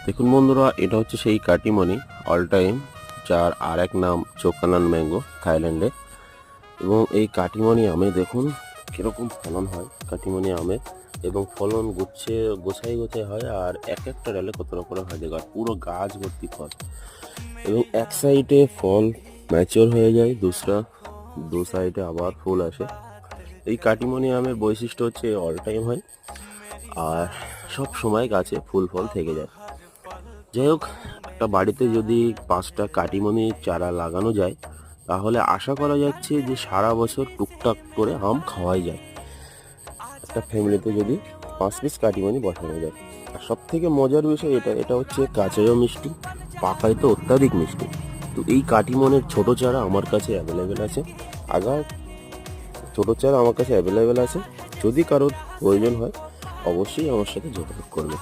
দেখুন বন্ধুরা, এটা হচ্ছে সেই কাটিমনি অল টাইম, যার আর এক নাম চোকানান ম্যাঙ্গো থাইল্যান্ডে। এবং এই কাটিমনি আমে দেখুন কীরকম ফলন হয় কাটিমনি আমের, এবং ফলন গোছাই গোছাই হয়, আর এক একটা ডালে কতটা করে হয় দেখো, আর পুরো গাছ ভর্তি ফল। এবং এক সাইডে ফল ম্যাচিওর হয়ে যায়, দু সাইডে আবার ফুল আসে। এই কাটিমনি আমের বৈশিষ্ট্য হচ্ছে অল টাইম হয়, আর সব সময় গাছে ফুল ফল থেকে যায়। যাই হোক, একটা বাড়িতে যদি 5টা কাটিমনি চারা লাগানো যায়, তাহলে আশা করা যাচ্ছে যে সারা বছর টুকটাক করে আম খাওয়াই যায়। একটা ফ্যামিলিতে যদি 5 পিস কাটিমনি বসানো যায়। আর সব থেকে মজার বিষয় এটা হচ্ছে কাঁচাইও মিষ্টি, পাকায় তো অত্যাধিক মিষ্টি। তো এই কাটিমনের ছোট চারা আমার কাছে অ্যাভেলেবেল আছে। ছোট চারা আমার কাছে অ্যাভেলেবেল আছে। যদি কারোর প্রয়োজন হয়, অবশ্যই আমার সাথে যোগাযোগ করবে।